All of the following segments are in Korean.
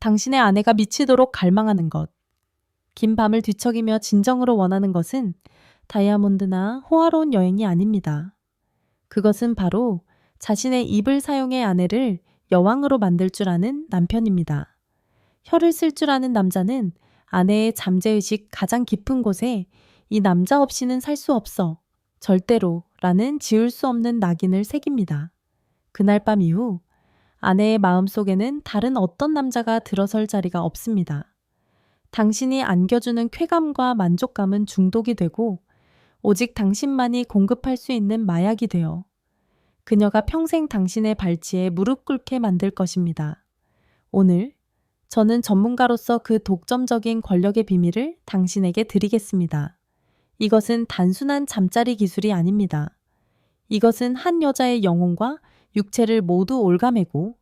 당신의 아내가 미치도록 갈망하는 것. 긴 밤을 뒤척이며 진정으로 원하는 것은 다이아몬드나 호화로운 여행이 아닙니다. 그것은 바로 자신의 입을 사용해 아내를 여왕으로 만들 줄 아는 남편입니다. 혀를 쓸 줄 아는 남자는 아내의 잠재의식 가장 깊은 곳에 이 남자 없이는 살 수 없어. 절대로 라는 지울 수 없는 낙인을 새깁니다. 그날 밤 이후 아내의 마음속에는 다른 어떤 남자가 들어설 자리가 없습니다. 당신이 안겨주는 쾌감과 만족감은 중독이 되고 오직 당신만이 공급할 수 있는 마약이 되어 그녀가 평생 당신의 발치에 무릎 꿇게 만들 것입니다. 오늘 저는 전문가로서 그 독점적인 권력의 비밀을 당신에게 드리겠습니다. 이것은 단순한 잠자리 기술이 아닙니다. 이것은 한 여자의 영혼과 육체를 모두 올가매고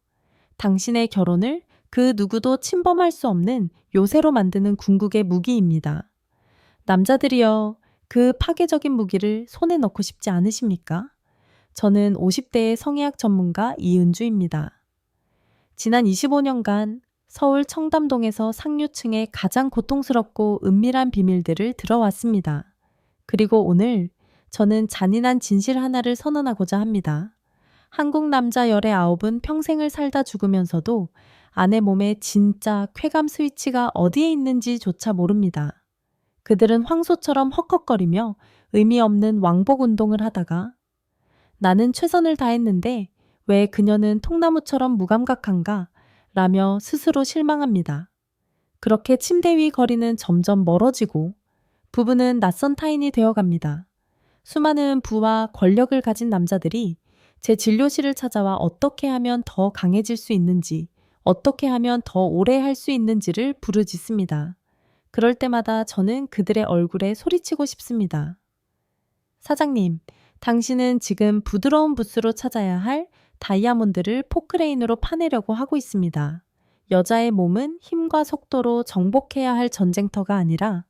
당신의 결혼을 그 누구도 침범할 수 없는 요새로 만드는 궁극의 무기입니다. 남자들이여, 그 파괴적인 무기를 손에 넣고 싶지 않으십니까? 저는 50대의 성의학 전문가 이은주입니다. 지난 25년간 서울 청담동에서 상류층의 가장 고통스럽고 은밀한 비밀들을 들어왔습니다. 그리고 오늘 저는 잔인한 진실 하나를 선언하고자 합니다. 한국 남자 19은 평생을 살다 죽으면서도 아내 몸에 진짜 쾌감 스위치가 어디에 있는지조차 모릅니다. 그들은 황소처럼 헉헉거리며 의미 없는 왕복 운동을 하다가 나는 최선을 다했는데 왜 그녀는 통나무처럼 무감각한가? 라며 스스로 실망합니다. 그렇게 침대 위 거리는 점점 멀어지고 부부는 낯선 타인이 되어갑니다. 수많은 부와 권력을 가진 남자들이 제 진료실을 찾아와 어떻게 하면 더 강해질 수 있는지, 어떻게 하면 더 오래 할 수 있는지를 부르짖습니다. 그럴 때마다 저는 그들의 얼굴에 소리치고 싶습니다. 사장님, 당신은 지금 부드러운 붓으로 찾아야 할 다이아몬드를 포크레인으로 파내려고 하고 있습니다. 여자의 몸은 힘과 속도로 정복해야 할 전쟁터가 아니라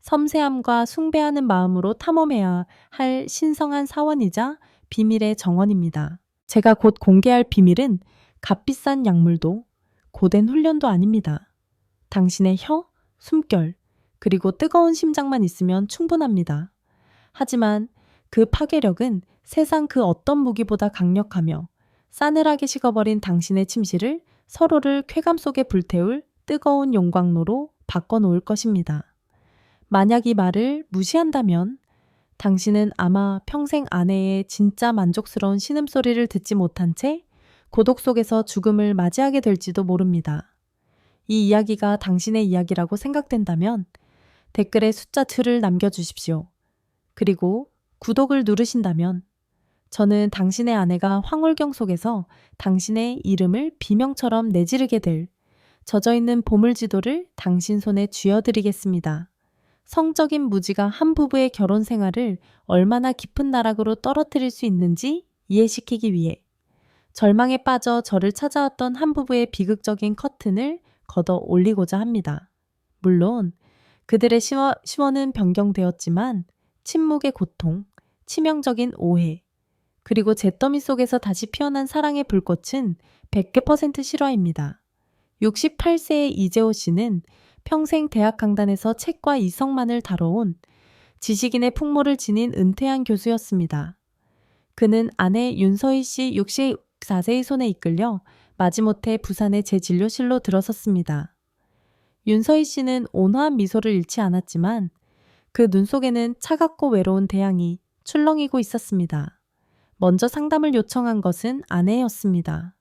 섬세함과 숭배하는 마음으로 탐험해야 할 신성한 사원이자 비밀의 정원입니다. 제가 곧 공개할 비밀은 값비싼 약물도 고된 훈련도 아닙니다. 당신의 혀, 숨결, 그리고 뜨거운 심장만 있으면 충분합니다. 하지만 그 파괴력은 세상 그 어떤 무기보다 강력하며 싸늘하게 식어버린 당신의 침실을 서로를 쾌감 속에 불태울 뜨거운 용광로로 바꿔놓을 것입니다. 만약 이 말을 무시한다면 당신은 아마 평생 아내의 진짜 만족스러운 신음소리를 듣지 못한 채 고독 속에서 죽음을 맞이하게 될지도 모릅니다. 이 이야기가 당신의 이야기라고 생각된다면 댓글에 숫자 2를 남겨주십시오. 그리고 구독을 누르신다면 저는 당신의 아내가 황홀경 속에서 당신의 이름을 비명처럼 내지르게 될 젖어있는 보물지도를 당신 손에 쥐어드리겠습니다. 성적인 무지가 한 부부의 결혼 생활을 얼마나 깊은 나락으로 떨어뜨릴 수 있는지 이해시키기 위해 절망에 빠져 저를 찾아왔던 한 부부의 비극적인 커튼을 걷어 올리고자 합니다. 물론 그들의 시원은 변경되었지만 침묵의 고통, 치명적인 오해, 그리고 잿더미 속에서 다시 피어난 사랑의 불꽃은 100% 실화입니다. 68세의 이재호 씨는 평생 대학 강단에서 책과 이성만을 다뤄온 지식인의 풍모를 지닌 은퇴한 교수였습니다. 그는 아내 윤서희 씨 64세의 손에 이끌려 마지못해 부산의 제 진료실로 들어섰습니다. 윤서희 씨는 온화한 미소를 잃지 않았지만 그 눈 속에는 차갑고 외로운 태양이 출렁이고 있었습니다. 먼저 상담을 요청한 것은 아내였습니다.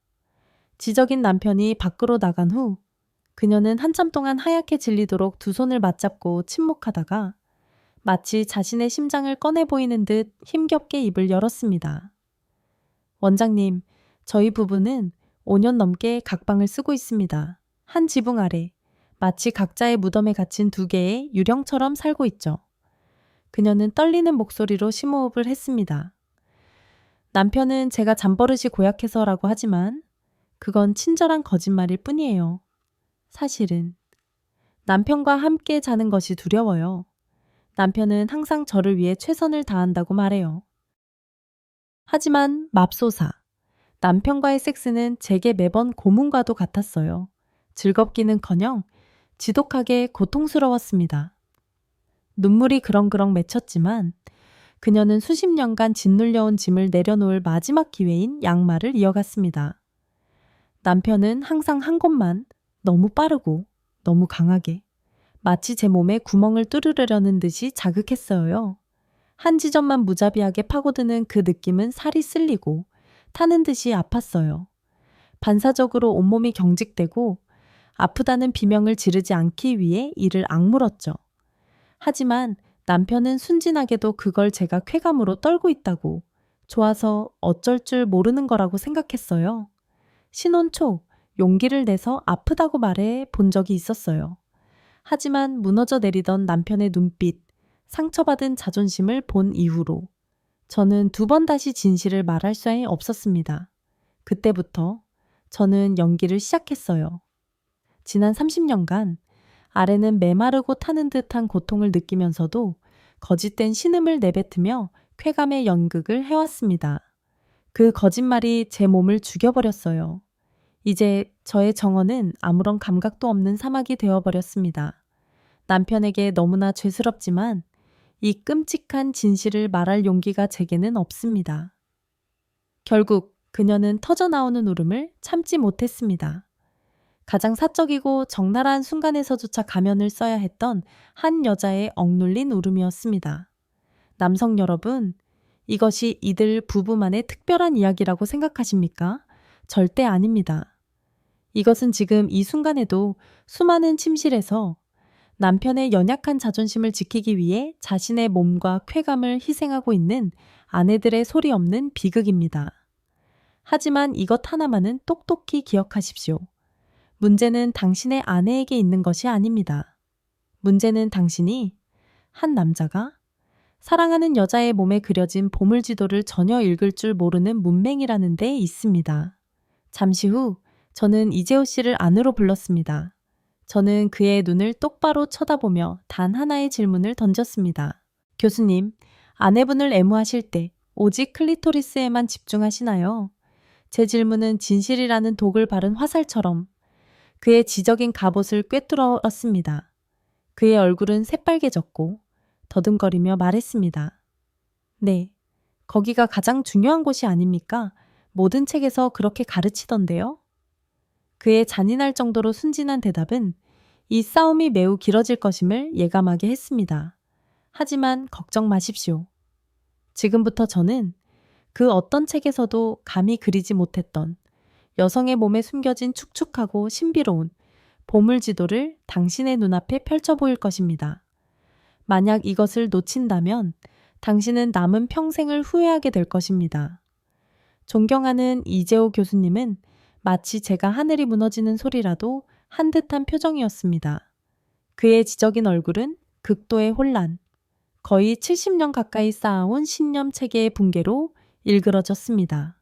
지적인 남편이 밖으로 나간 후 그녀는 한참 동안 하얗게 질리도록 두 손을 맞잡고 침묵하다가 마치 자신의 심장을 꺼내 보이는 듯 힘겹게 입을 열었습니다. 원장님, 저희 부부는 5년 넘게 각방을 쓰고 있습니다. 한 지붕 아래 마치 각자의 무덤에 갇힌 두 개의 유령처럼 살고 있죠. 그녀는 떨리는 목소리로 심호흡을 했습니다. 남편은 제가 잠버릇이 고약해서라고 하지만 그건 친절한 거짓말일 뿐이에요. 사실은 남편과 함께 자는 것이 두려워요. 남편은 항상 저를 위해 최선을 다한다고 말해요. 하지만 맙소사, 남편과의 섹스는 제게 매번 고문과도 같았어요. 즐겁기는커녕 지독하게 고통스러웠습니다. 눈물이 그렁그렁 맺혔지만 그녀는 수십 년간 짓눌려온 짐을 내려놓을 마지막 기회인 양말을 이어갔습니다. 남편은 항상 한 곳만 너무 빠르고 너무 강하게 마치 제 몸에 구멍을 뚫으려는 듯이 자극했어요. 한 지점만 무자비하게 파고드는 그 느낌은 살이 쓸리고 타는 듯이 아팠어요. 반사적으로 온몸이 경직되고 아프다는 비명을 지르지 않기 위해 이를 악물었죠. 하지만 남편은 순진하게도 그걸 제가 쾌감으로 떨고 있다고 좋아서 어쩔 줄 모르는 거라고 생각했어요. 신혼 초 용기를 내서 아프다고 말해 본 적이 있었어요. 하지만 무너져 내리던 남편의 눈빛, 상처받은 자존심을 본 이후로 저는 2번 다시 진실을 말할 수 없었습니다. 그때부터 저는 연기를 시작했어요. 지난 30년간 아래는 메마르고 타는 듯한 고통을 느끼면서도 거짓된 신음을 내뱉으며 쾌감의 연극을 해왔습니다. 그 거짓말이 제 몸을 죽여버렸어요. 이제 저의 정원은 아무런 감각도 없는 사막이 되어버렸습니다. 남편에게 너무나 죄스럽지만 이 끔찍한 진실을 말할 용기가 제게는 없습니다. 결국 그녀는 터져나오는 울음을 참지 못했습니다. 가장 사적이고 적나라한 순간에서조차 가면을 써야 했던 한 여자의 억눌린 울음이었습니다. 남성 여러분, 이것이 이들 부부만의 특별한 이야기라고 생각하십니까? 절대 아닙니다. 이것은 지금 이 순간에도 수많은 침실에서 남편의 연약한 자존심을 지키기 위해 자신의 몸과 쾌감을 희생하고 있는 아내들의 소리 없는 비극입니다. 하지만 이것 하나만은 똑똑히 기억하십시오. 문제는 당신의 아내에게 있는 것이 아닙니다. 문제는 당신이 한 남자가 사랑하는 여자의 몸에 그려진 보물지도를 전혀 읽을 줄 모르는 문맹이라는 데 있습니다. 잠시 후 저는 이재호 씨를 안으로 불렀습니다. 저는 그의 눈을 똑바로 쳐다보며 단 하나의 질문을 던졌습니다. 교수님, 아내분을 애무하실 때 오직 클리토리스에만 집중하시나요? 제 질문은 진실이라는 독을 바른 화살처럼 그의 지적인 갑옷을 꿰뚫었습니다. 그의 얼굴은 새빨개졌고 더듬거리며 말했습니다. 네, 거기가 가장 중요한 곳이 아닙니까? 모든 책에서 그렇게 가르치던데요. 그의 잔인할 정도로 순진한 대답은 이 싸움이 매우 길어질 것임을 예감하게 했습니다. 하지만 걱정 마십시오. 지금부터 저는 그 어떤 책에서도 감히 그리지 못했던 여성의 몸에 숨겨진 축축하고 신비로운 보물지도를 당신의 눈앞에 펼쳐 보일 것입니다. 만약 이것을 놓친다면 당신은 남은 평생을 후회하게 될 것입니다. 존경하는 이재호 교수님은 마치 제가 하늘이 무너지는 소리라도 한 듯한 표정이었습니다. 그의 지적인 얼굴은 극도의 혼란, 거의 70년 가까이 쌓아온 신념 체계의 붕괴로 일그러졌습니다.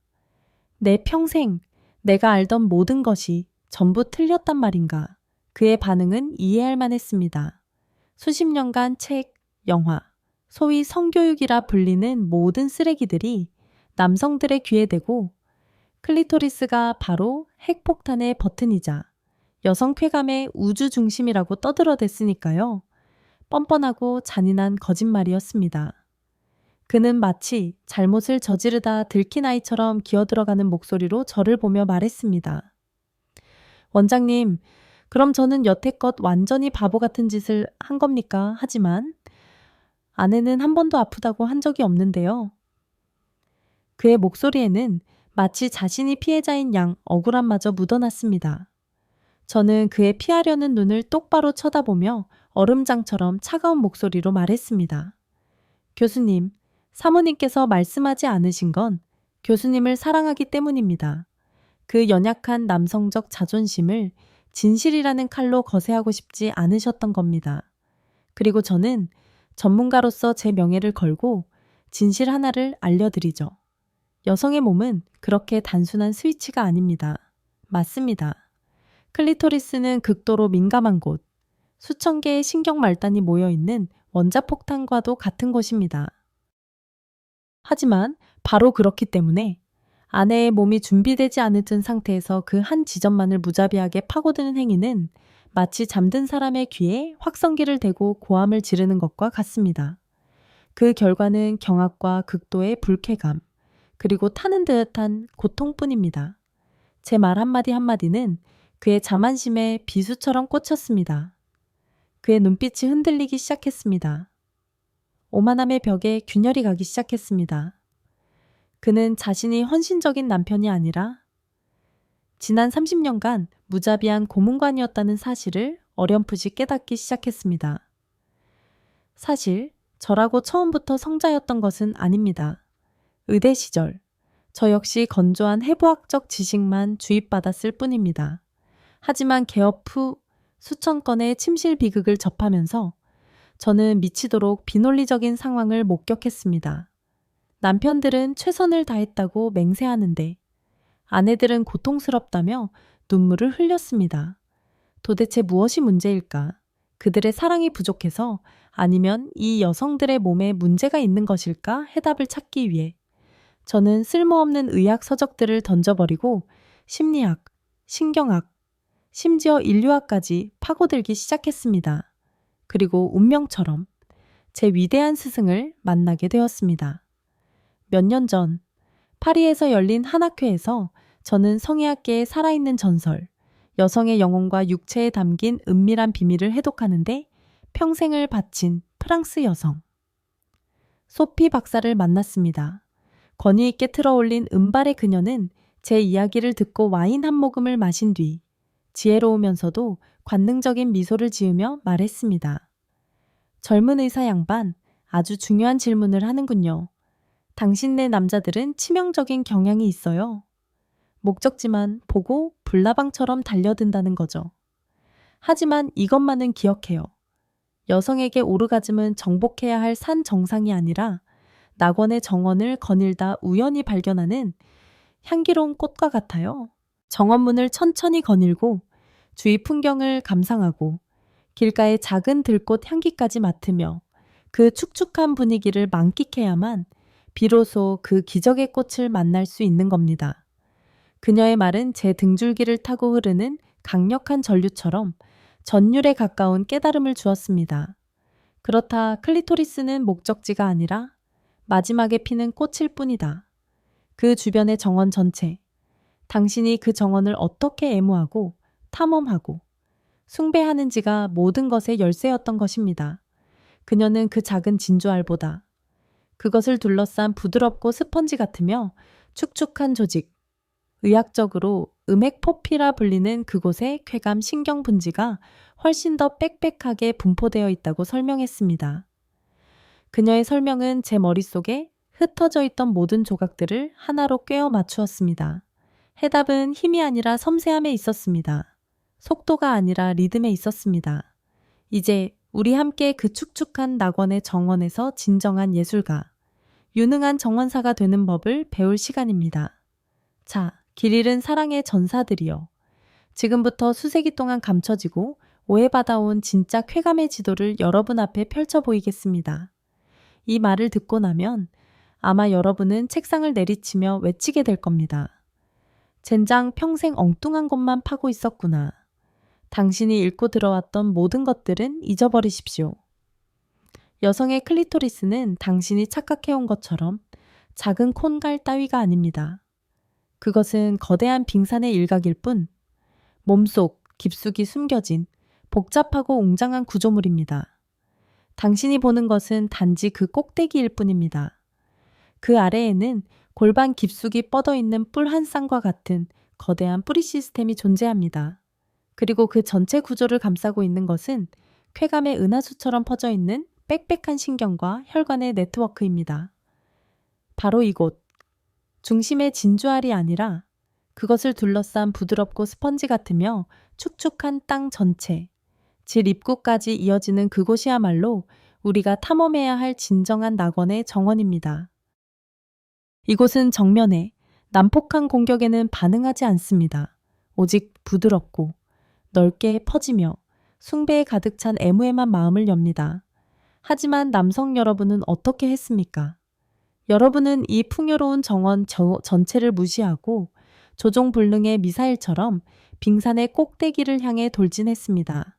내 평생 내가 알던 모든 것이 전부 틀렸단 말인가. 그의 반응은 이해할 만했습니다. 수십 년간 책, 영화, 소위 성교육이라 불리는 모든 쓰레기들이 남성들의 귀에 대고 클리토리스가 바로 핵폭탄의 버튼이자 여성 쾌감의 우주 중심이라고 떠들어댔으니까요. 뻔뻔하고 잔인한 거짓말이었습니다. 그는 마치 잘못을 저지르다 들킨 아이처럼 기어들어가는 목소리로 저를 보며 말했습니다. 원장님, 그럼 저는 여태껏 완전히 바보 같은 짓을 한 겁니까? 하지만 아내는 한 번도 아프다고 한 적이 없는데요. 그의 목소리에는 마치 자신이 피해자인 양 억울함마저 묻어났습니다. 저는 그의 피하려는 눈을 똑바로 쳐다보며 얼음장처럼 차가운 목소리로 말했습니다. 교수님, 사모님께서 말씀하지 않으신 건 교수님을 사랑하기 때문입니다. 그 연약한 남성적 자존심을 진실이라는 칼로 거세하고 싶지 않으셨던 겁니다. 그리고 저는 전문가로서 제 명예를 걸고 진실 하나를 알려드리죠. 여성의 몸은 그렇게 단순한 스위치가 아닙니다. 맞습니다. 클리토리스는 극도로 민감한 곳, 수천 개의 신경 말단이 모여있는 원자폭탄과도 같은 곳입니다. 하지만 바로 그렇기 때문에 아내의 몸이 준비되지 않은 상태에서 그 한 지점만을 무자비하게 파고드는 행위는 마치 잠든 사람의 귀에 확성기를 대고 고함을 지르는 것과 같습니다. 그 결과는 경악과 극도의 불쾌감, 그리고 타는 듯한 고통뿐입니다. 제 말 한마디 한마디는 그의 자만심에 비수처럼 꽂혔습니다. 그의 눈빛이 흔들리기 시작했습니다. 오만함의 벽에 균열이 가기 시작했습니다. 그는 자신이 헌신적인 남편이 아니라 지난 30년간 무자비한 고문관이었다는 사실을 어렴풋이 깨닫기 시작했습니다. 사실 저라고 처음부터 성자였던 것은 아닙니다. 의대 시절 저 역시 건조한 해부학적 지식만 주입받았을 뿐입니다. 하지만 개업 후 수천 건의 침실 비극을 접하면서 저는 미치도록 비논리적인 상황을 목격했습니다. 남편들은 최선을 다했다고 맹세하는데 아내들은 고통스럽다며 눈물을 흘렸습니다. 도대체 무엇이 문제일까? 그들의 사랑이 부족해서 아니면 이 여성들의 몸에 문제가 있는 것일까? 해답을 찾기 위해 저는 쓸모없는 의학 서적들을 던져버리고 심리학, 신경학, 심지어 인류학까지 파고들기 시작했습니다. 그리고 운명처럼 제 위대한 스승을 만나게 되었습니다. 몇 년 전 파리에서 열린 한 학회에서 저는 성의학계의 살아있는 전설, 여성의 영혼과 육체에 담긴 은밀한 비밀을 해독하는데 평생을 바친 프랑스 여성 소피 박사를 만났습니다. 권위 있게 틀어올린 은발의 그녀는 제 이야기를 듣고 와인 한 모금을 마신 뒤 지혜로우면서도 관능적인 미소를 지으며 말했습니다. 젊은 의사 양반, 아주 중요한 질문을 하는군요. 당신네 남자들은 치명적인 경향이 있어요. 목적지만 보고 불나방처럼 달려든다는 거죠. 하지만 이것만은 기억해요. 여성에게 오르가즘은 정복해야 할 산 정상이 아니라 낙원의 정원을 거닐다 우연히 발견하는 향기로운 꽃과 같아요. 정원문을 천천히 거닐고 주위 풍경을 감상하고 길가의 작은 들꽃 향기까지 맡으며 그 축축한 분위기를 만끽해야만 비로소 그 기적의 꽃을 만날 수 있는 겁니다. 그녀의 말은 제 등줄기를 타고 흐르는 강력한 전류처럼 전율에 가까운 깨달음을 주었습니다. 그렇다 클리토리스는 목적지가 아니라 마지막에 피는 꽃일 뿐이다. 그 주변의 정원 전체, 당신이 그 정원을 어떻게 애무하고 탐험하고 숭배하는지가 모든 것의 열쇠였던 것입니다. 그녀는 그 작은 진주알보다 그것을 둘러싼 부드럽고 스펀지 같으며 축축한 조직, 의학적으로 음핵포피라 불리는 그곳의 쾌감 신경 분지가 훨씬 더 빽빽하게 분포되어 있다고 설명했습니다. 그녀의 설명은 제 머릿속에 흩어져 있던 모든 조각들을 하나로 꿰어 맞추었습니다. 해답은 힘이 아니라 섬세함에 있었습니다. 속도가 아니라 리듬에 있었습니다. 이제 우리 함께 그 축축한 낙원의 정원에서 진정한 예술가, 유능한 정원사가 되는 법을 배울 시간입니다. 자, 길 잃은 사랑의 전사들이여. 지금부터 수세기 동안 감춰지고 오해받아온 진짜 쾌감의 지도를 여러분 앞에 펼쳐 보이겠습니다. 이 말을 듣고 나면 아마 여러분은 책상을 내리치며 외치게 될 겁니다. 젠장 평생 엉뚱한 것만 파고 있었구나. 당신이 읽고 들어왔던 모든 것들은 잊어버리십시오. 여성의 클리토리스는 당신이 착각해온 것처럼 작은 콘갈 따위가 아닙니다. 그것은 거대한 빙산의 일각일 뿐 몸속 깊숙이 숨겨진 복잡하고 웅장한 구조물입니다. 당신이 보는 것은 단지 그 꼭대기일 뿐입니다. 그 아래에는 골반 깊숙이 뻗어 있는 뿔 한 쌍과 같은 거대한 뿌리 시스템이 존재합니다. 그리고 그 전체 구조를 감싸고 있는 것은 쾌감의 은하수처럼 퍼져 있는 빽빽한 신경과 혈관의 네트워크입니다. 바로 이곳, 중심의 진주알이 아니라 그것을 둘러싼 부드럽고 스펀지 같으며 축축한 땅 전체, 질 입구까지 이어지는 그곳이야말로 우리가 탐험해야 할 진정한 낙원의 정원입니다. 이곳은 정면에 난폭한 공격에는 반응하지 않습니다. 오직 부드럽고 넓게 퍼지며 숭배에 가득 찬 애무에만 마음을 엽니다. 하지만 남성 여러분은 어떻게 했습니까? 여러분은 이 풍요로운 정원 전체를 무시하고 조종불능의 미사일처럼 빙산의 꼭대기를 향해 돌진했습니다.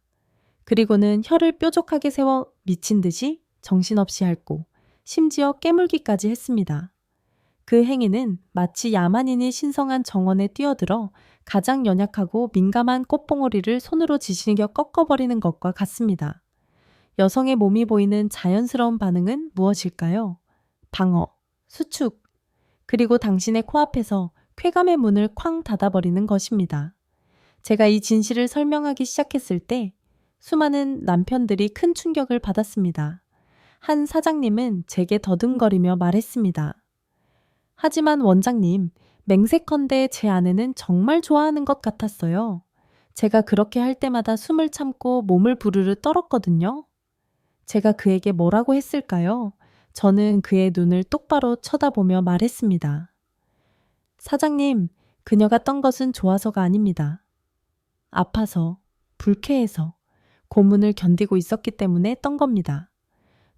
그리고는 혀를 뾰족하게 세워 미친 듯이 정신없이 핥고 심지어 깨물기까지 했습니다. 그 행위는 마치 야만인이 신성한 정원에 뛰어들어 가장 연약하고 민감한 꽃봉오리를 손으로 지시겨 꺾어버리는 것과 같습니다. 여성의 몸이 보이는 자연스러운 반응은 무엇일까요? 방어, 수축, 그리고 당신의 코앞에서 쾌감의 문을 쾅 닫아버리는 것입니다. 제가 이 진실을 설명하기 시작했을 때 수많은 남편들이 큰 충격을 받았습니다. 한 사장님은 제게 더듬거리며 말했습니다. 하지만 원장님, 맹세컨대 제 아내는 정말 좋아하는 것 같았어요. 제가 그렇게 할 때마다 숨을 참고 몸을 부르르 떨었거든요. 제가 그에게 뭐라고 했을까요? 저는 그의 눈을 똑바로 쳐다보며 말했습니다. 사장님, 그녀가 떤 것은 좋아서가 아닙니다. 아파서, 불쾌해서, 고문을 견디고 있었기 때문에 떤 겁니다.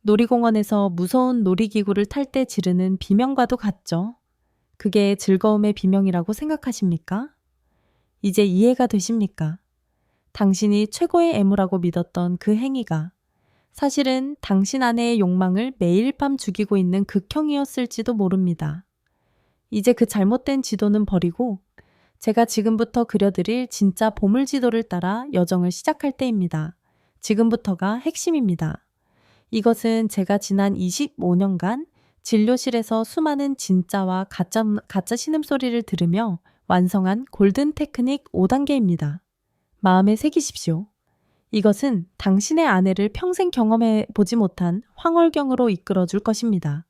놀이공원에서 무서운 놀이기구를 탈 때 지르는 비명과도 같죠. 그게 즐거움의 비명이라고 생각하십니까? 이제 이해가 되십니까? 당신이 최고의 애무라고 믿었던 그 행위가 사실은 당신 아내의 욕망을 매일 밤 죽이고 있는 극형이었을지도 모릅니다. 이제 그 잘못된 지도는 버리고 제가 지금부터 그려드릴 진짜 보물지도를 따라 여정을 시작할 때입니다. 지금부터가 핵심입니다. 이것은 제가 지난 25년간 진료실에서 수많은 진짜와 가짜 신음소리를 들으며 완성한 골든 테크닉 5단계입니다. 마음에 새기십시오. 이것은 당신의 아내를 평생 경험해 보지 못한 황홀경으로 이끌어 줄 것입니다.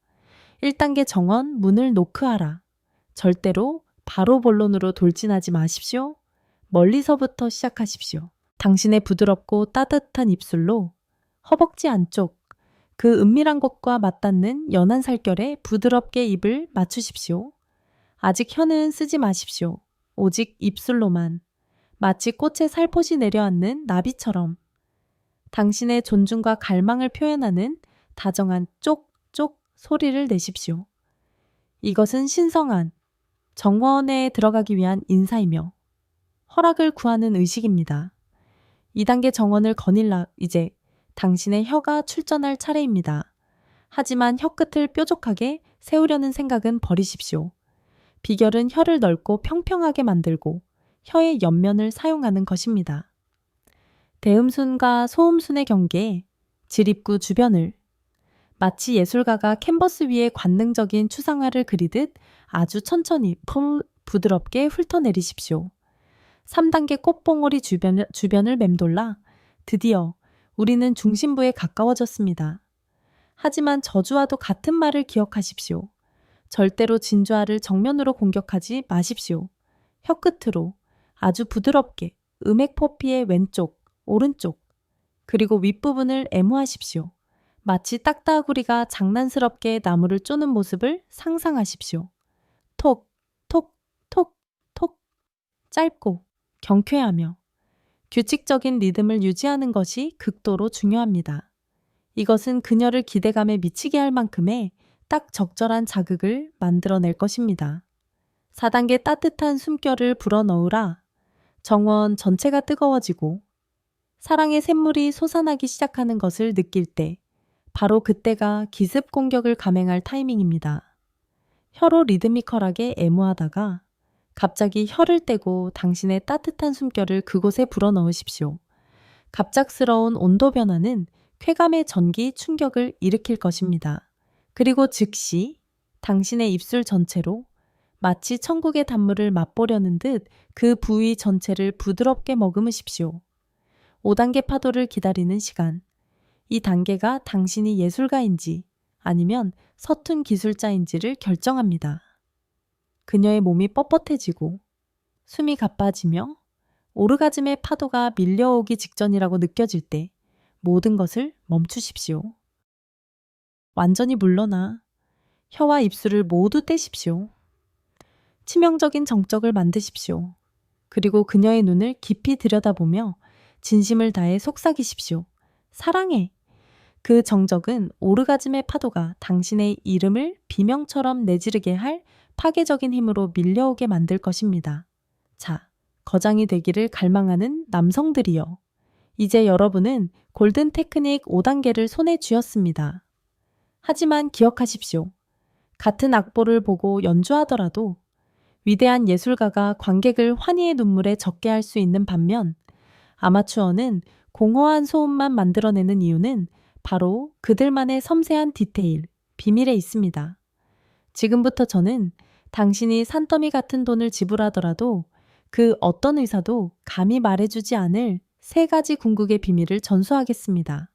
1단계 정원 문을 노크하라. 절대로 바로 본론으로 돌진하지 마십시오. 멀리서부터 시작하십시오. 당신의 부드럽고 따뜻한 입술로 허벅지 안쪽, 그 은밀한 곳과 맞닿는 연한 살결에 부드럽게 입을 맞추십시오. 아직 혀는 쓰지 마십시오. 오직 입술로만. 마치 꽃에 살포시 내려앉는 나비처럼. 당신의 존중과 갈망을 표현하는 다정한 쪽쪽 소리를 내십시오. 이것은 신성한 정원에 들어가기 위한 인사이며 허락을 구하는 의식입니다. 2단계 정원을 거닐라. 이제 당신의 혀가 출전할 차례입니다. 하지만 혀끝을 뾰족하게 세우려는 생각은 버리십시오. 비결은 혀를 넓고 평평하게 만들고 혀의 옆면을 사용하는 것입니다. 대음순과 소음순의 경계에 지립구 주변을 마치 예술가가 캔버스 위에 관능적인 추상화를 그리듯 아주 천천히 부드럽게 훑어내리십시오. 3단계 꽃봉오리 주변을 맴돌라 드디어 우리는 중심부에 가까워졌습니다. 하지만 저주와도 같은 말을 기억하십시오. 절대로 진주화를 정면으로 공격하지 마십시오. 혀끝으로 아주 부드럽게 음액포피의 왼쪽, 오른쪽, 그리고 윗부분을 애무하십시오. 마치 딱따구리가 장난스럽게 나무를 쪼는 모습을 상상하십시오. 톡, 톡, 톡, 톡. 짧고 경쾌하며 규칙적인 리듬을 유지하는 것이 극도로 중요합니다. 이것은 그녀를 기대감에 미치게 할 만큼의 딱 적절한 자극을 만들어낼 것입니다. 4단계 따뜻한 숨결을 불어넣으라. 정원 전체가 뜨거워지고 사랑의 샘물이 솟아나기 시작하는 것을 느낄 때 바로 그때가 기습 공격을 감행할 타이밍입니다. 혀로 리드미컬하게 애무하다가 갑자기 혀를 떼고 당신의 따뜻한 숨결을 그곳에 불어넣으십시오. 갑작스러운 온도 변화는 쾌감의 전기 충격을 일으킬 것입니다. 그리고 즉시 당신의 입술 전체로 마치 천국의 단물을 맛보려는 듯 그 부위 전체를 부드럽게 머금으십시오. 5단계 파도를 기다리는 시간. 이 단계가 당신이 예술가인지 아니면 서툰 기술자인지를 결정합니다. 그녀의 몸이 뻣뻣해지고 숨이 가빠지며 오르가즘의 파도가 밀려오기 직전이라고 느껴질 때 모든 것을 멈추십시오. 완전히 물러나 혀와 입술을 모두 떼십시오. 치명적인 정적을 만드십시오. 그리고 그녀의 눈을 깊이 들여다보며 진심을 다해 속삭이십시오. 사랑해. 그 정적은 오르가즘의 파도가 당신의 이름을 비명처럼 내지르게 할 파괴적인 힘으로 밀려오게 만들 것입니다. 자, 거장이 되기를 갈망하는 남성들이여. 이제 여러분은 골든 테크닉 5단계를 손에 쥐었습니다. 하지만 기억하십시오. 같은 악보를 보고 연주하더라도 위대한 예술가가 관객을 환희의 눈물에 젖게 할 수 있는 반면 아마추어는 공허한 소음만 만들어내는 이유는 바로 그들만의 섬세한 디테일, 비밀에 있습니다. 지금부터 저는 당신이 산더미 같은 돈을 지불하더라도 그 어떤 의사도 감히 말해주지 않을 3가지 궁극의 비밀을 전수하겠습니다.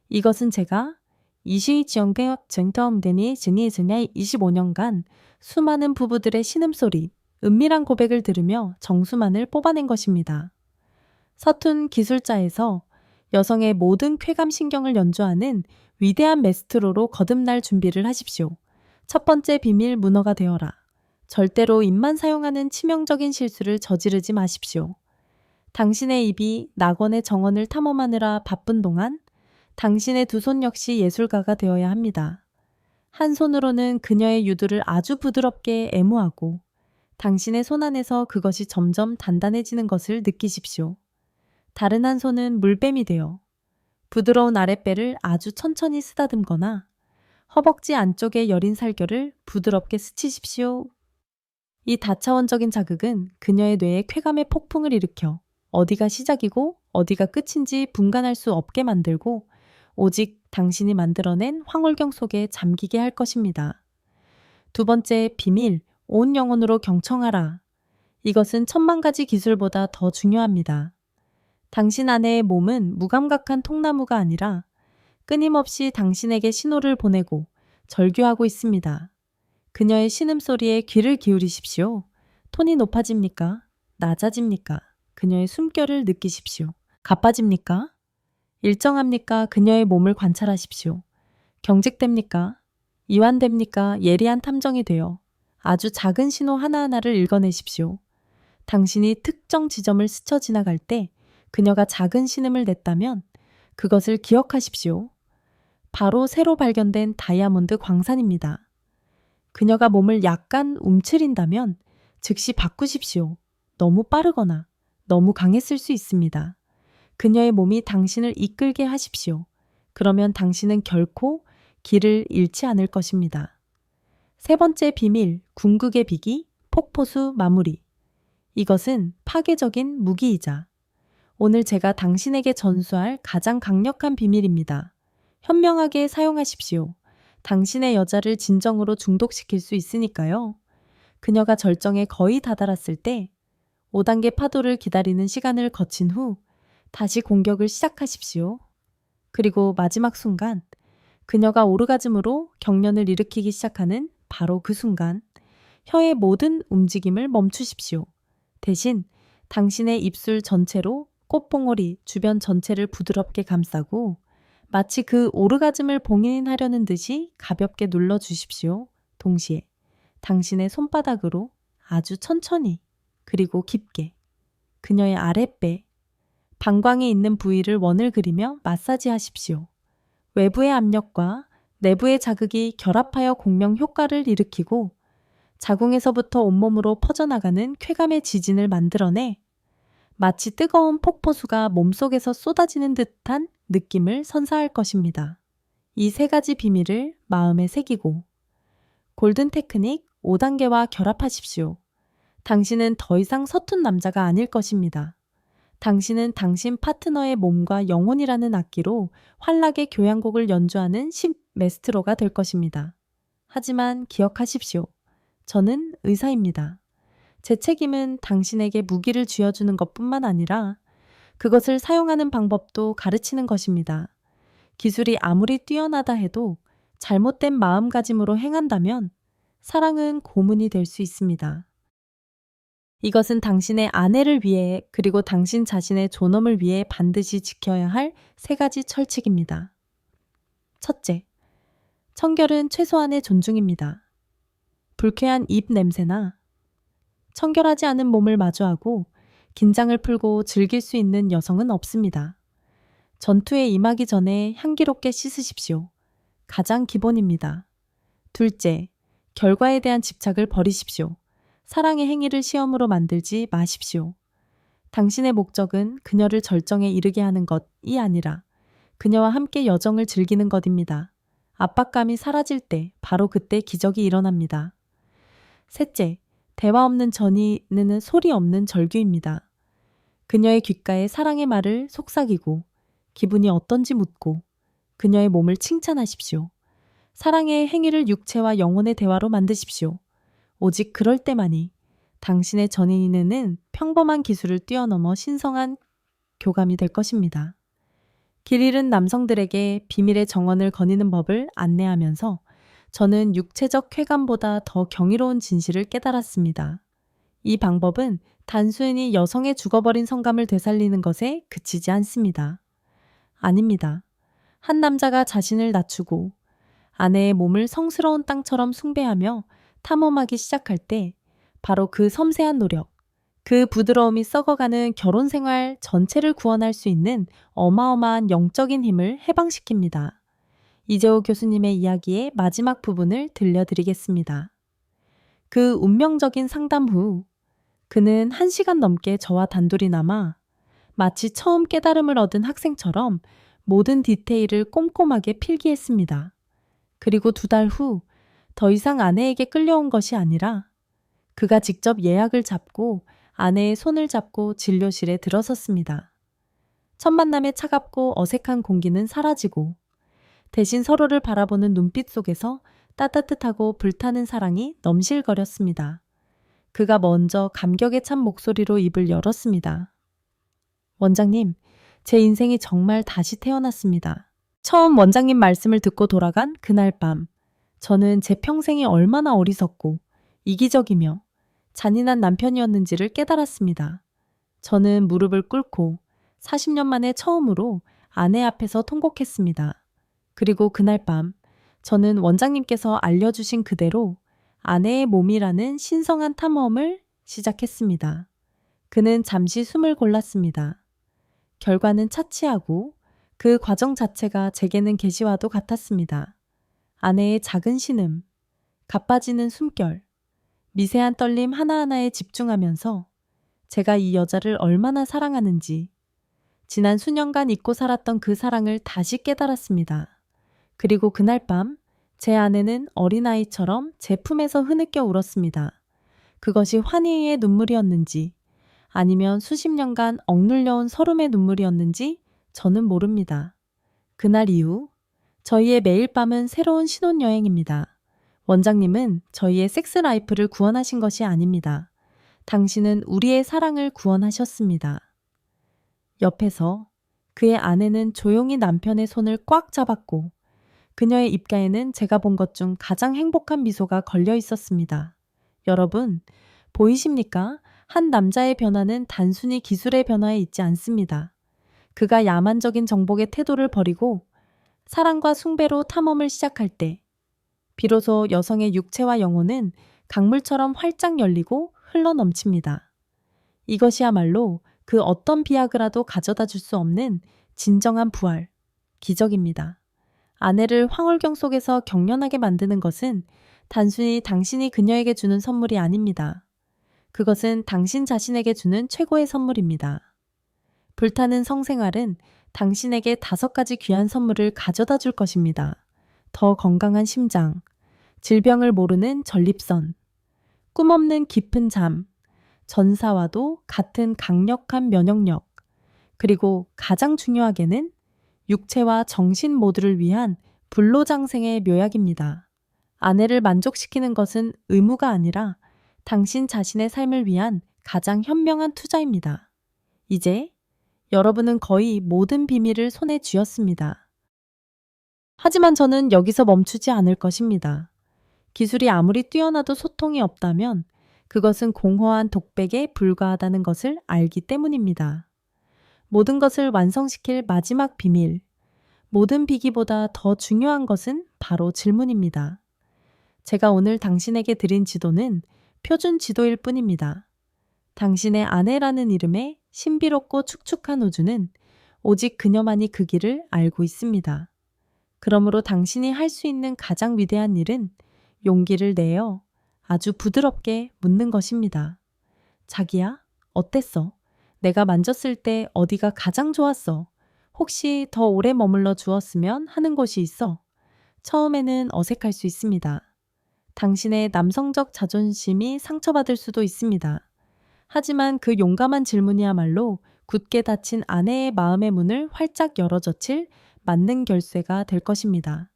이것은 제가 이시이 지원개혁 쟁터음대니 증의 25년간 수많은 부부들의 신음소리, 은밀한 고백을 들으며 정수만을 뽑아낸 것입니다. 서툰 기술자에서 여성의 모든 쾌감신경을 연주하는 위대한 메스트로로 거듭날 준비를 하십시오. 첫 번째 비밀 문어가 되어라. 절대로 입만 사용하는 치명적인 실수를 저지르지 마십시오. 당신의 입이 낙원의 정원을 탐험하느라 바쁜 동안 당신의 두 손 역시 예술가가 되어야 합니다. 한 손으로는 그녀의 유두를 아주 부드럽게 애무하고 당신의 손 안에서 그것이 점점 단단해지는 것을 느끼십시오. 다른 한 손은 물뱀이 되어 부드러운 아랫배를 아주 천천히 쓰다듬거나 허벅지 안쪽의 여린 살결을 부드럽게 스치십시오. 이 다차원적인 자극은 그녀의 뇌에 쾌감의 폭풍을 일으켜 어디가 시작이고 어디가 끝인지 분간할 수 없게 만들고 오직 당신이 만들어낸 황홀경 속에 잠기게 할 것입니다. 두 번째 비밀, 온 영혼으로 경청하라. 이것은 10,000가지 기술보다 더 중요합니다. 당신 아내의 몸은 무감각한 통나무가 아니라 끊임없이 당신에게 신호를 보내고 절규하고 있습니다. 그녀의 신음소리에 귀를 기울이십시오. 톤이 높아집니까? 낮아집니까? 그녀의 숨결을 느끼십시오. 가빠집니까? 일정합니까? 그녀의 몸을 관찰하십시오. 경직됩니까? 이완됩니까? 예리한 탐정이 되어 아주 작은 신호 하나하나를 읽어내십시오. 당신이 특정 지점을 스쳐 지나갈 때 그녀가 작은 신음을 냈다면 그것을 기억하십시오. 바로 새로 발견된 다이아몬드 광산입니다. 그녀가 몸을 약간 움츠린다면 즉시 바꾸십시오. 너무 빠르거나 너무 강했을 수 있습니다. 그녀의 몸이 당신을 이끌게 하십시오. 그러면 당신은 결코 길을 잃지 않을 것입니다. 세 번째 비밀, 궁극의 비기, 폭포수 마무리. 이것은 파괴적인 무기이자 오늘 제가 당신에게 전수할 가장 강력한 비밀입니다. 현명하게 사용하십시오. 당신의 여자를 진정으로 중독시킬 수 있으니까요. 그녀가 절정에 거의 다다랐을 때 5단계 파도를 기다리는 시간을 거친 후 다시 공격을 시작하십시오. 그리고 마지막 순간 그녀가 오르가즘으로 경련을 일으키기 시작하는 바로 그 순간 혀의 모든 움직임을 멈추십시오. 대신 당신의 입술 전체로 꽃봉오리 주변 전체를 부드럽게 감싸고 마치 그 오르가즘을 봉인하려는 듯이 가볍게 눌러주십시오. 동시에 당신의 손바닥으로 아주 천천히 그리고 깊게 그녀의 아랫배, 방광이 있는 부위를 원을 그리며 마사지하십시오. 외부의 압력과 내부의 자극이 결합하여 공명 효과를 일으키고 자궁에서부터 온몸으로 퍼져나가는 쾌감의 지진을 만들어내 마치 뜨거운 폭포수가 몸속에서 쏟아지는 듯한 느낌을 선사할 것입니다. 이 3가지 비밀을 마음에 새기고 골든 테크닉 5단계와 결합하십시오. 당신은 더 이상 서툰 남자가 아닐 것입니다. 당신은 당신 파트너의 몸과 영혼이라는 악기로 환락의 교향곡을 연주하는 메스트로가 될 것입니다. 하지만 기억하십시오. 저는 의사입니다. 제 책임은 당신에게 무기를 쥐어주는 것뿐만 아니라 그것을 사용하는 방법도 가르치는 것입니다. 기술이 아무리 뛰어나다 해도 잘못된 마음가짐으로 행한다면 사랑은 고문이 될 수 있습니다. 이것은 당신의 아내를 위해 그리고 당신 자신의 존엄을 위해 반드시 지켜야 할 3가지 철칙입니다. 첫째, 청결은 최소한의 존중입니다. 불쾌한 입 냄새나 청결하지 않은 몸을 마주하고 긴장을 풀고 즐길 수 있는 여성은 없습니다. 전투에 임하기 전에 향기롭게 씻으십시오. 가장 기본입니다. 둘째, 결과에 대한 집착을 버리십시오. 사랑의 행위를 시험으로 만들지 마십시오. 당신의 목적은 그녀를 절정에 이르게 하는 것이 아니라 그녀와 함께 여정을 즐기는 것입니다. 압박감이 사라질 때 바로 그때 기적이 일어납니다. 셋째, 대화 없는 전의는 소리 없는 절규입니다. 그녀의 귓가에 사랑의 말을 속삭이고 기분이 어떤지 묻고 그녀의 몸을 칭찬하십시오. 사랑의 행위를 육체와 영혼의 대화로 만드십시오. 오직 그럴 때만이 당신의 전인은 평범한 기술을 뛰어넘어 신성한 교감이 될 것입니다. 길 잃은 남성들에게 비밀의 정원을 거니는 법을 안내하면서 저는 육체적 쾌감보다 더 경이로운 진실을 깨달았습니다. 이 방법은 단순히 여성의 죽어버린 성감을 되살리는 것에 그치지 않습니다. 아닙니다. 한 남자가 자신을 낮추고 아내의 몸을 성스러운 땅처럼 숭배하며 탐험하기 시작할 때 바로 그 섬세한 노력, 그 부드러움이 썩어가는 결혼 생활 전체를 구원할 수 있는 어마어마한 영적인 힘을 해방시킵니다. 이재호 교수님의 이야기의 마지막 부분을 들려드리겠습니다. 그 운명적인 상담 후 그는 1시간 넘게 저와 단둘이 남아 마치 처음 깨달음을 얻은 학생처럼 모든 디테일을 꼼꼼하게 필기했습니다. 그리고 2달 후 더 이상 아내에게 끌려온 것이 아니라 그가 직접 예약을 잡고 아내의 손을 잡고 진료실에 들어섰습니다. 첫 만남의 차갑고 어색한 공기는 사라지고 대신 서로를 바라보는 눈빛 속에서 따뜻하고 불타는 사랑이 넘실거렸습니다. 그가 먼저 감격에 찬 목소리로 입을 열었습니다. 원장님, 제 인생이 정말 다시 태어났습니다. 처음 원장님 말씀을 듣고 돌아간 그날 밤, 저는 제 평생이 얼마나 어리석고 이기적이며 잔인한 남편이었는지를 깨달았습니다. 저는 무릎을 꿇고 40년 만에 처음으로 아내 앞에서 통곡했습니다. 그리고 그날 밤, 저는 원장님께서 알려주신 그대로 아내의 몸이라는 신성한 탐험을 시작했습니다. 그는 잠시 숨을 골랐습니다. 결과는 차치하고 그 과정 자체가 제게는 계시와도 같았습니다. 아내의 작은 신음, 가빠지는 숨결, 미세한 떨림 하나하나에 집중하면서 제가 이 여자를 얼마나 사랑하는지, 지난 수년간 잊고 살았던 그 사랑을 다시 깨달았습니다. 그리고 그날 밤, 제 아내는 어린아이처럼 제 품에서 흐느껴 울었습니다. 그것이 환희의 눈물이었는지, 아니면 수십 년간 억눌려온 서름의 눈물이었는지 저는 모릅니다. 그날 이후 저희의 매일 밤은 새로운 신혼여행입니다. 원장님은 저희의 섹스 라이프를 구원하신 것이 아닙니다. 당신은 우리의 사랑을 구원하셨습니다. 옆에서 그의 아내는 조용히 남편의 손을 꽉 잡았고 그녀의 입가에는 제가 본 것 중 가장 행복한 미소가 걸려 있었습니다. 여러분, 보이십니까? 한 남자의 변화는 단순히 기술의 변화에 있지 않습니다. 그가 야만적인 정복의 태도를 버리고 사랑과 숭배로 탐험을 시작할 때 비로소 여성의 육체와 영혼은 강물처럼 활짝 열리고 흘러넘칩니다. 이것이야말로 그 어떤 비아그라도 가져다 줄 수 없는 진정한 부활, 기적입니다. 아내를 황홀경 속에서 경련하게 만드는 것은 단순히 당신이 그녀에게 주는 선물이 아닙니다. 그것은 당신 자신에게 주는 최고의 선물입니다. 불타는 성생활은 당신에게 5가지 귀한 선물을 가져다 줄 것입니다. 더 건강한 심장, 질병을 모르는 전립선, 꿈없는 깊은 잠, 전사와도 같은 강력한 면역력, 그리고 가장 중요하게는 육체와 정신 모두를 위한 불로장생의 묘약입니다. 아내를 만족시키는 것은 의무가 아니라 당신 자신의 삶을 위한 가장 현명한 투자입니다. 이제 여러분은 거의 모든 비밀을 손에 쥐었습니다. 하지만 저는 여기서 멈추지 않을 것입니다. 기술이 아무리 뛰어나도 소통이 없다면 그것은 공허한 독백에 불과하다는 것을 알기 때문입니다. 모든 것을 완성시킬 마지막 비밀, 모든 비기보다 더 중요한 것은 바로 질문입니다. 제가 오늘 당신에게 드린 지도는 표준 지도일 뿐입니다. 당신의 아내라는 이름의 신비롭고 축축한 우주는 오직 그녀만이 그 길을 알고 있습니다. 그러므로 당신이 할 수 있는 가장 위대한 일은 용기를 내어 아주 부드럽게 묻는 것입니다. 자기야, 어땠어? 내가 만졌을 때 어디가 가장 좋았어? 혹시 더 오래 머물러 주었으면 하는 곳이 있어? 처음에는 어색할 수 있습니다. 당신의 남성적 자존심이 상처받을 수도 있습니다. 하지만 그 용감한 질문이야말로 굳게 닫힌 아내의 마음의 문을 활짝 열어젖힐 맞는 결쇠가 될 것입니다.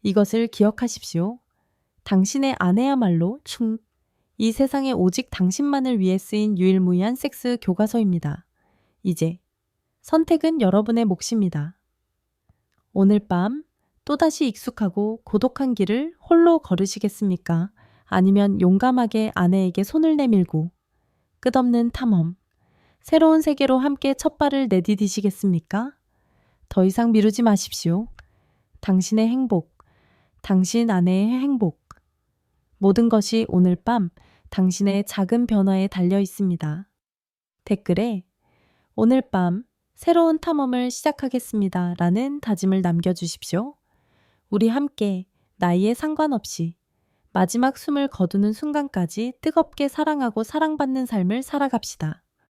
이것을 기억하십시오. 당신의 아내야말로 이 세상에 오직 당신만을 위해 쓰인 유일무이한 섹스 교과서입니다. 이제 선택은 여러분의 몫입니다. 오늘 밤 또다시 익숙하고 고독한 길을 홀로 걸으시겠습니까? 아니면 용감하게 아내에게 손을 내밀고 끝없는 탐험, 새로운 세계로 함께 첫발을 내디디시겠습니까? 더 이상 미루지 마십시오. 당신의 행복, 당신 아내의 행복, 모든 것이 오늘 밤 당신의 작은 변화에 달려 있습니다. 댓글에 오늘 밤 새로운 탐험을 시작하겠습니다 라는 다짐을 남겨주십시오. 우리 함께 나이에 상관없이 마지막 숨을 거두는 순간까지 뜨겁게 사랑하고 사랑받는 삶을 살아갑시다.